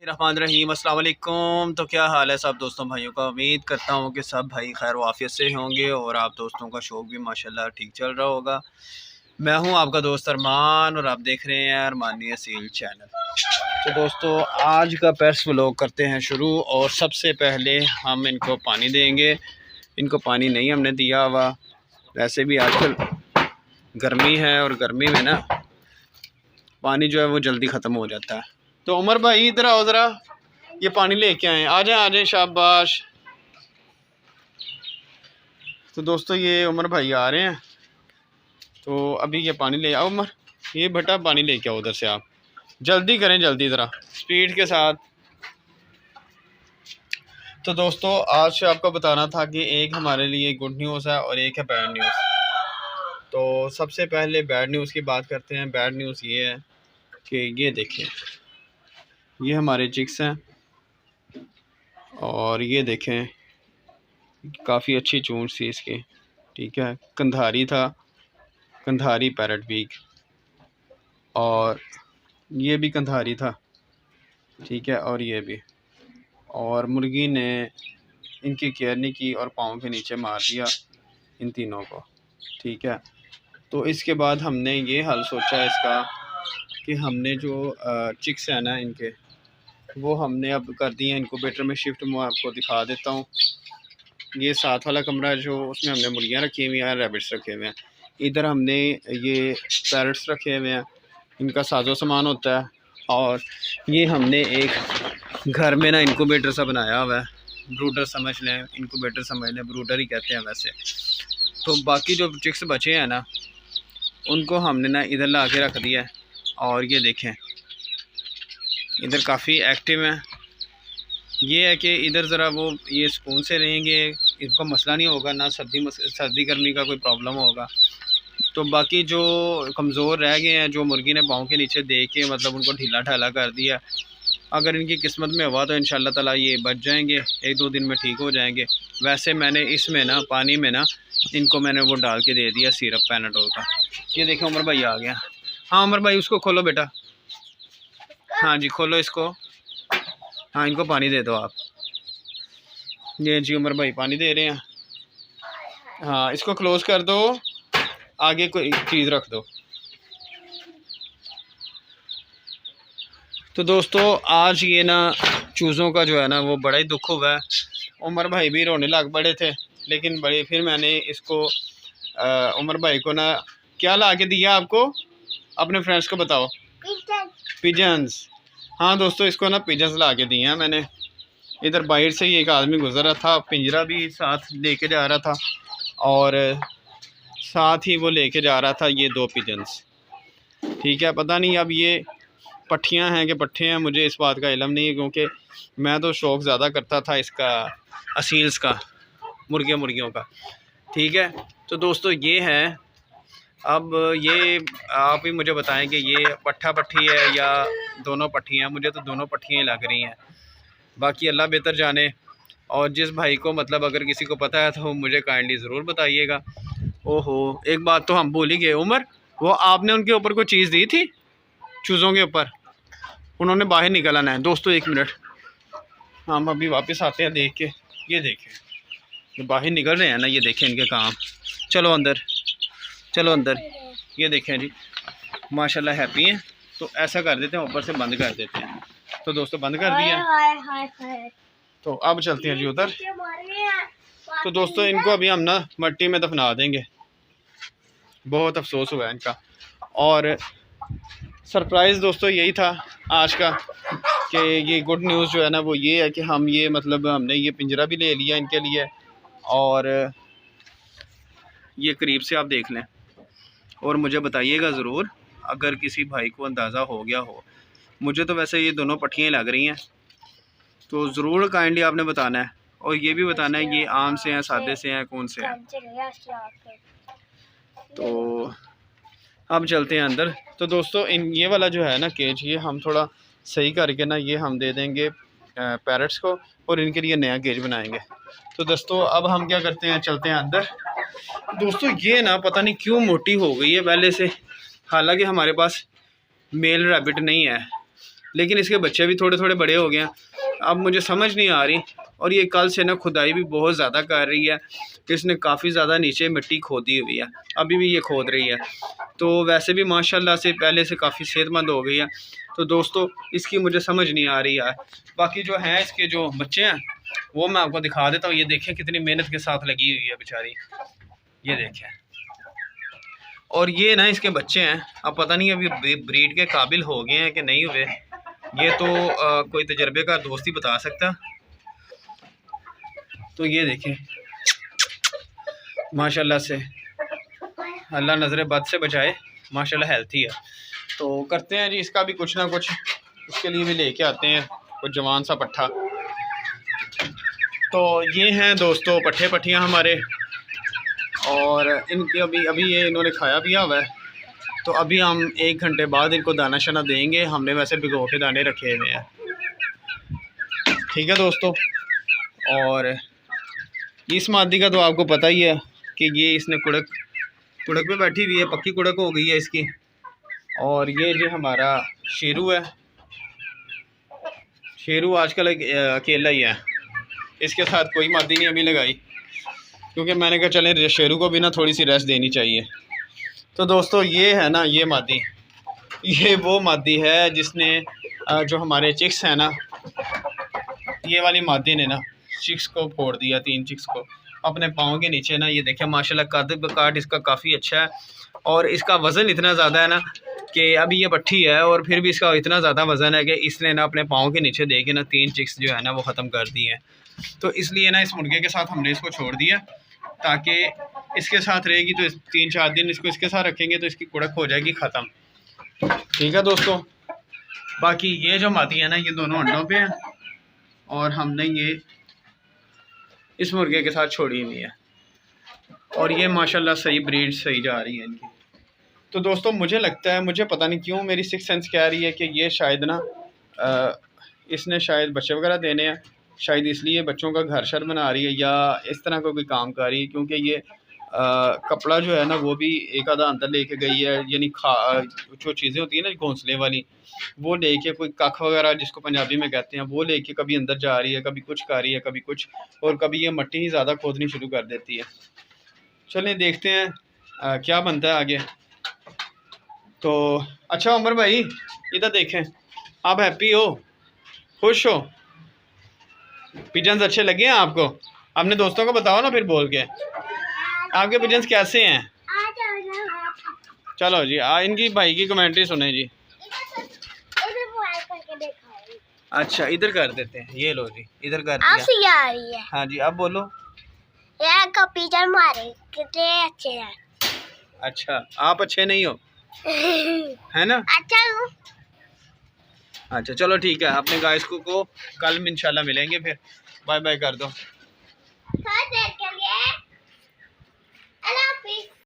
रहमान रहीम अस्सलाम वालेकुम। तो क्या हाल है सब दोस्तों भाइयों का। उम्मीद करता हूँ कि सब भाई खैर वाफियत से होंगे और आप दोस्तों का शौक़ भी माशाल्लाह ठीक चल रहा होगा। मैं हूँ आपका दोस्त अरमान और आप देख रहे हैं अरमानी असील चैनल। तो दोस्तों आज का पेट्स व्लॉग करते हैं शुरू। और सबसे पहले हम इनको पानी देंगे। इनको पानी नहीं हमने दिया हुआ, वैसे भी आजकल गर्मी है और गर्मी में ना पानी जो है वो जल्दी ख़त्म हो जाता है। तो उमर भाई इधर आओ ज़रा, ये पानी लेके आए। आ जाए शाबाश। तो दोस्तों ये उमर भाई आ रहे हैं, तो अभी ये पानी ले आओ। उमर ये बेटा पानी लेके आओ उधर से, आप जल्दी करें, जल्दी ज़रा स्पीड के साथ। तो दोस्तों आज आपको बताना था कि एक हमारे लिए गुड न्यूज़ है और एक है बैड न्यूज़। तो सबसे पहले बैड न्यूज़ की बात करते हैं। बैड न्यूज़ ये है कि ये देखिए, ये हमारे चिक्स हैं और ये देखें काफ़ी अच्छी चोंच थी इसकी, ठीक है। कंधारी था, कंधारी पैरट बीक, और ये भी कंधारी था, ठीक है। और ये भी, और मुर्गी ने इनकी केयर नहीं की और पाँव के नीचे मार दिया इन तीनों को, ठीक है। तो इसके बाद हमने ये हल सोचा इसका कि हमने जो चिक्स हैं ना इनके, वो हमने अब कर दिए इनक्यूबेटर में शिफ्ट। मैं आपको दिखा देता हूँ। ये साथ वाला कमरा है जो, उसमें हमने मुर्गियाँ रखी हुई हैं, रैबिट्स रखे हुए हैं। इधर हमने ये पैरट्स रखे हुए हैं, इनका साजो सामान होता है। और ये हमने एक घर में ना इनक्यूबेटर सा बनाया हुआ है, ब्रूडर समझ लें, इनक्यूबेटर समझ लें, ब्रूडर ही कहते हैं वैसे। तो बाकी जो चिक्स बचे हैं ना, उनको हमने ना इधर ला के रख दिया है। और ये देखें इधर काफ़ी एक्टिव हैं। ये है कि इधर ज़रा वो ये सुकून से रहेंगे, इनको मसला नहीं होगा, ना सर्दी गर्मी का कोई प्रॉब्लम होगा। तो बाकी जो कमज़ोर रह गए हैं, जो मुर्गी ने पाँव के नीचे दे के मतलब उनको ढीला ढाला कर दिया, अगर इनकी किस्मत में हुआ तो इंशाल्लाह ताला ये बच जाएंगे, 1-2 दिन में ठीक हो जाएंगे। वैसे मैंने इसमें ना पानी में ना इनको मैंने वो डाल के दे दिया सिरप पैनाडोल का। ये देखें उमर भाई आ गया। हाँ उमर भाई उसको खोलो बेटा, हाँ जी खोलो इसको। हाँ इनको पानी दे दो आप। ये जी उमर भाई पानी दे रहे हैं। हाँ इसको क्लोज़ कर दो, आगे कोई चीज़ रख दो। तो दोस्तों आज ये ना चूज़ों का जो है ना वो बड़ा ही दुख हुआ है। उमर भाई भी रोने लग पड़े थे, लेकिन बड़े फिर मैंने इसको उमर भाई को ना क्या ला के दिया आपको, अपने फ्रेंड्स को बताओ। पिजन्स। हाँ दोस्तों इसको ना पिजन्स ला के दिए हैं मैंने। इधर बाहर से ही एक आदमी गुजर रहा था, पिंजरा भी साथ लेके जा रहा था और साथ ही वो लेके जा रहा था ये 2 पिजन्स, ठीक है। पता नहीं अब ये पट्ठियाँ हैं कि पट्ठे हैं, मुझे इस बात का इल्म नहीं है, क्योंकि मैं तो शौक़ ज़्यादा करता था इसका असील्स का, मुर्गियों का, ठीक है। तो दोस्तों ये है, अब ये आप ही मुझे बताएं कि ये पट्ठा पट्ठी है या दोनों पट्ठियाँ। मुझे तो दोनों पट्ठियाँ लग रही हैं, बाकी अल्लाह बेहतर जाने। और जिस भाई को मतलब अगर किसी को पता है तो मुझे काइंडली ज़रूर बताइएगा। ओहो एक बात तो हम भूल ही गए उमर, वो आपने उनके ऊपर कोई चीज़ दी थी चूज़ों के ऊपर, उन्होंने बाहर निकल आना है। दोस्तों 1 मिनट, हम अभी वापस आते हैं देख के। ये देखें ये बाहर निकल रहे हैं ना, ये देखें इनके काम। चलो अंदर, चलो अंदर। ये देखें जी माशाल्लाह हैप्पी हैं। तो ऐसा कर देते हैं, ऊपर से बंद कर देते हैं। तो दोस्तों बंद कर दिया, तो अब चलते हैं जी उधर। तो दोस्तों इनको अभी हम ना मिट्टी में दफना देंगे। बहुत अफसोस हुआ है इनका। और सरप्राइज़ दोस्तों यही था आज का कि ये गुड न्यूज़ जो है ना वो ये है कि हम ये मतलब हमने ये पिंजरा भी ले लिया इनके लिए। और ये करीब से आप देख लें और मुझे बताइएगा ज़रूर अगर किसी भाई को अंदाज़ा हो गया हो। मुझे तो वैसे ये दोनों पट्टियाँ लग रही हैं, तो ज़रूर काइंडली आपने बताना है। और ये भी बताना है ये आम से हैं, सादे से हैं, कौन से हैं। तो अब चलते हैं अंदर। तो दोस्तों ये वाला जो है ना केज, ये हम थोड़ा सही करके ना ये हम दे देंगे पैरट्स को और इनके लिए नया केज बनाएंगे। तो दोस्तों अब हम क्या करते हैं, चलते हैं अंदर। दोस्तों ये ना पता नहीं क्यों मोटी हो गई है पहले से, हालांकि हमारे पास मेल रैबिट नहीं है। लेकिन इसके बच्चे भी थोड़े थोड़े बड़े हो गए हैं। अब मुझे समझ नहीं आ रही। और ये कल से ना खुदाई भी बहुत ज़्यादा कर रही है, इसने काफ़ी ज़्यादा नीचे मिट्टी खोदी हुई है, अभी भी ये खोद रही है। तो वैसे भी माशाल्लाह से पहले से काफ़ी सेहतमंद हो गई है। तो दोस्तों इसकी मुझे समझ नहीं आ रही है। बाकी जो हैं इसके जो बच्चे हैं वो मैं आपको दिखा देता हूँ। ये देखें कितनी मेहनत के साथ लगी हुई है बेचारी, ये देखें। और ये ना इसके बच्चे हैं, अब पता नहीं अभी ब्रीड के काबिल हो गए हैं कि नहीं हुए, ये तो कोई तजर्बे का दोस्त ही बता सकता। तो ये देखें माशाल्लाह से, अल्लाह नज़र बद से बचाए, माशाल्लाह हेल्थी है। तो करते हैं जी इसका भी कुछ ना कुछ, इसके लिए भी लेके आते हैं कुछ जवान सा पट्ठा। तो ये हैं दोस्तों पट्ठे पट्टियाँ हमारे, और इनके अभी ये इन्होंने खाया पिया हुआ है। तो अभी हम 1 घंटे बाद इनको दाना शाना देंगे। हमने वैसे भिगो के दाने रखे हुए हैं, ठीक है दोस्तों। और इस मादी का तो आपको पता ही है कि ये इसने कुड़क पे बैठी हुई है, पक्की कुड़क हो गई है इसकी। और ये जो हमारा शेरू है, शेरू आजकल अकेला ही है, इसके साथ कोई मादी नहीं अभी लगाई, क्योंकि मैंने कहा चलें शेरू को भी ना थोड़ी सी रेस्ट देनी चाहिए। तो दोस्तों ये है ना, ये मादी, ये वो मादी है जिसने जो हमारे चिक्स हैं ना, ये वाली मादी ने ना चिक्स को फोड़ दिया, 3 चिक्स को अपने पाँव के नीचे ना। ये देखें माशाल्लाह काट इसका काफ़ी अच्छा है, और इसका वज़न इतना ज़्यादा है ना कि अभी ये पट्ठी है और फिर भी इसका इतना ज़्यादा वज़न है कि इसने ना अपने पाँव के नीचे दे के ना 3 चिक्स जो है ना वो ख़त्म कर दी हैं। तो इसलिए ना इस मुर्गे के साथ हमने इसको छोड़ दिया, ताकि इसके साथ रहेगी तो 3-4 दिन इसको इसके साथ रखेंगे तो इसकी कुड़क हो जाएगी ख़त्म, ठीक है दोस्तों। बाकी ये जो मादी है ना, ये दोनों अंडों पे हैं, और हमने ये इस मुर्गे के साथ छोड़ी हुई है, और ये माशाल्लाह सही ब्रीड सही जा रही है इनकी। तो दोस्तों मुझे लगता है, मुझे पता नहीं क्यों मेरी सिक्स सेंस कह रही है कि ये शायद ना इसने शायद बच्चे वगैरह देने हैं, शायद इसलिए बच्चों का घर शर बना रही है या इस तरह का कोई काम कर रही है। क्योंकि ये कपड़ा जो है ना वो भी एक आधा अंदर लेके गई है, यानी जो चीज़ें होती है ना घोंसले वाली, वो लेके कोई कख वगैरह जिसको पंजाबी में कहते हैं, वो लेके कभी अंदर जा रही है, कभी कुछ कर रही है, कभी कुछ, और कभी ये मिट्टी ही ज़्यादा खोदनी शुरू कर देती है। चलें देखते हैं क्या बनता है आगे। तो अच्छा उमर भाई इधर देखें, आप हैप्पी हो, खुश हो, पिजन्स अच्छे लगे हैं आपको? अपने दोस्तों को बताओ ना फिर बोल के, आपके पिजन्स कैसे हैं? चलो जी इनकी भाई की कमेंट्री सुने जी। अच्छा इधर कर देते हैं, ये लो जी इधर कर दिया। आ रही है। हाँ जी अब बोलो। पिजन मारे कितने अच्छे हैं। अच्छा आप अच्छे नहीं हो है ना? अच्छा चलो ठीक है, अपने गाइस को कल इंशाल्लाह मिलेंगे, फिर बाय बाय कर दो।